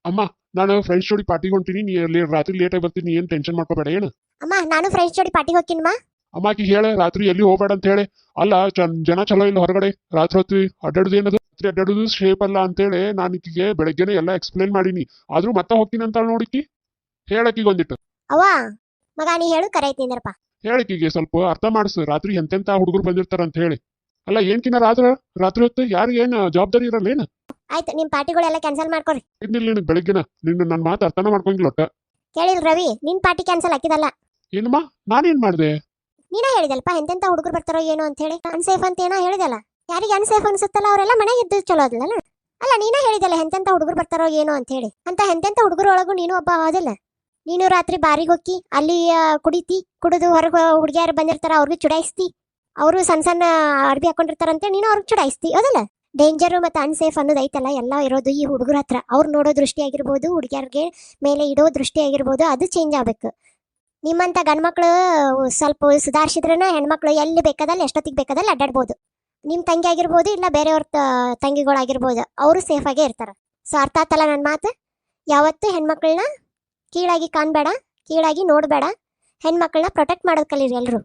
ಅಮ್ಮ, ನಾನು ಫ್ರೆಂಡ್ಸ್ ಜೋಡಿ ಪಾರ್ಟಿಗೆ ಹೊಂಟೀನಿ. ನೀ ರಾತ್ರಿ ಲೇಟ್ ಆಗಿ ಬರ್ತೀನಿ. ಏನ್ ಟೆನ್ಷನ್ ಮಾಡ್ಕೋಬೇಡ ಏನು. ಅಮ್ಮ ನಾನು ಫ್ರೆಂಡ್ಸ್ ಜೋಡಿ ಪಾರ್ಟಿಗೆ ಹೋಗ್ತೀನಮ್ಮ. ಅಮ್ಮಾಕಿ ಹೇಳ ರಾತ್ರಿ ಎಲ್ಲಿ ಹೋಗ್ಬೇಡ ಅಂತ ಹೇಳಿ. ಅಲ್ಲ ಜನ ಚಲೋ ಇಲ್ಲ ಹೊರಗಡೆ. ರಾತ್ರಿ ಹೊತ್ತು ಅಡ್ಡಾಡುದು ಏನದು, ರಾತ್ರಿ ಅಡ್ಡಾಡುದು ಶೇಪ್ ಅಲ್ಲ ಅಂತೇಳಿ ನಾನು ಈಕಿಗೆ ಬೆಳಗ್ಗೆನೆ ಎಲ್ಲ ಎಕ್ಸ್ಪ್ಲೇನ್ ಮಾಡೀನಿ. ಆದ್ರೂ ಮತ್ತೆ ಹೋಗ್ತೀನಿ ಅಂತ ನೋಡಿಕಿ. ಹೇಳಕ್ಕಿಗೆ ಒಂದಿಟ್ಟು ಅವ್ವ ಮಗ ನೀ ಹೇಳು ಕರೈತಿಂದ್ರಪ್ಪ. ಹೇಳಿಕಿಗೆ ಸ್ವಲ್ಪ ಅರ್ಥ ಮಾಡಿಸು. ರಾತ್ರಿ ಎಂತೆಂತ ಹುಡುಗರು ಬಂದಿರ್ತಾರ ಅಂತ ಹೇಳಿ. ಅಲ್ಲ ಏನ್ಕಿನ ರಾತ್ರಿ ಹೊತ್ತು ಯಾರಿಗೆ ಏನ್ ಜವಾಬ್ದಾರಿ ಇರಲ್ಲ ಏನು. ಆಯ್ತು ನಿಮ್ ಪಾರ್ಟಿಗಳೆಲ್ಲ ಕ್ಯಾನ್ಸಲ್ ಮಾಡ್ಕೊರಿ. ಇದ್ನಿಲ್ಲ ನಿನಗೆ ಬೆಳಗ್ಗೆನ ನನ್ನ ಮಾತು ಅರ್ಥನ ಮಾಡ್ಕೊಂಗಿಲ್ಲ ಒಟ್ಟ. ಕೇಳಿಲ್ ರವಿ, ನಿನ್ ಪಾರ್ಟಿ ಕ್ಯಾನ್ಸಲ್ ಹಾಕಿದಲ್ಲ. ಏನಮ್ಮ ನಾನೇನ್ ಮಾಡ್ದೆ? ನೀನೇ ಹೇಳಿದಲ್ಪ ಎಂತೆಂತ ಹುಡುಗರು ಬರ್ತಾರೋ ಏನೋ ಅಂತ ಹೇಳಿ. ಅನ್ಸೇಫ್ ಅಂತ ಏನೋ ಹೇಳಿದಲ್ಲ. ಯಾರಿಗೆ ಅನ್ಸೇಫ್ ಅನ್ಸುತ್ತಲ್ಲ ಅವರೆಲ್ಲ ಮನೆಗೆ ಇದ್ದು ಚಲೋ ಅದಲ್ಲ. ಅಲ್ಲ ನೀನೇ ಹೇಳಿದಲ್ಲ ಎಂತೆಂತ ಹುಡುಗರು ಬರ್ತಾರೋ ಏನೋ ಅಂತ ಹೇಳಿ. ಅಂತ ಎಂತೆಂತ ಹುಡುಗರು ಒಳಗೂ ನೀನು ಒಬ್ಬ ಆದಿಲ್ಲ. ನೀನು ರಾತ್ರಿ ಬಾರಿಗೆ ಹೋಗಿ ಅಲ್ಲಿ ಕುಡಿದು ಹೊರಗೆ ಹುಡುಗಿಯಾರು ಬಂದಿರ್ತಾರ ಅವ್ರಿಗೆ ಚುಡಾಯಿಸ್ತಿ. ಅವರು ಸಣ್ಣ ಸಣ್ಣ ಅರ್ಬಿ ಹಾಕೊಂಡಿರ್ತಾರಂತೆ, ನೀನು ಅವ್ರಿಗೆ ಚುಡಾಯಿಸ್ತಿ. ಹೌದಲ್ಲ? ಡೇಂಜರು ಮತ್ತು ಅನ್ಸೇಫ್ ಅನ್ನೋದು ಐತಲ್ಲ ಎಲ್ಲ ಇರೋದು ಈ ಹುಡುಗರ ಹತ್ರ. ಅವ್ರು ನೋಡೋ ದೃಷ್ಟಿ ಆಗಿರ್ಬೋದು, ಹುಡುಗಿಯರಿಗೆ ಮೇಲೆ ಇಡೋ ದೃಷ್ಟಿ ಆಗಿರ್ಬೋದು, ಅದು ಚೇಂಜ್ ಆಗ್ಬೇಕು. ನಿಮ್ಮಂತ ಗಂಡ್ಮಕ್ಳು ಸ್ವಲ್ಪ ಸುಧಾರಿಸಿದ್ರನ ಹೆಣ್ಮಕ್ಳು ಎಲ್ಲಿ ಬೇಕಾದಲ್ಲಿ ಎಷ್ಟೊತ್ತಿಗೆ ಬೇಕಾದಲ್ಲಿ ಅಡ್ಡಾಡ್ಬೋದು. ನಿಮ್ಮ ತಂಗಿ ಆಗಿರ್ಬೋದು ಇಲ್ಲ ಬೇರೆಯವ್ರ ತಂಗಿಗಳಾಗಿರ್ಬೋದು, ಅವರು ಸೇಫ್ ಆಗೇ ಇರ್ತಾರ. ಸೊ ಅರ್ಥ ಆತಲ್ಲ ನನ್ನ ಮಾತು. ಯಾವತ್ತೂ ಹೆಣ್ಮಕ್ಳನ್ನ ಕೀಳಾಗಿ ಕಾಣಬೇಡ, ಕೀಳಾಗಿ ನೋಡಬೇಡ. ಹೆಣ್ಮಕ್ಳನ್ನ ಪ್ರೊಟೆಕ್ಟ್ ಮಾಡೋದು ಕಲೀರಿ ಎಲ್ಲರೂ.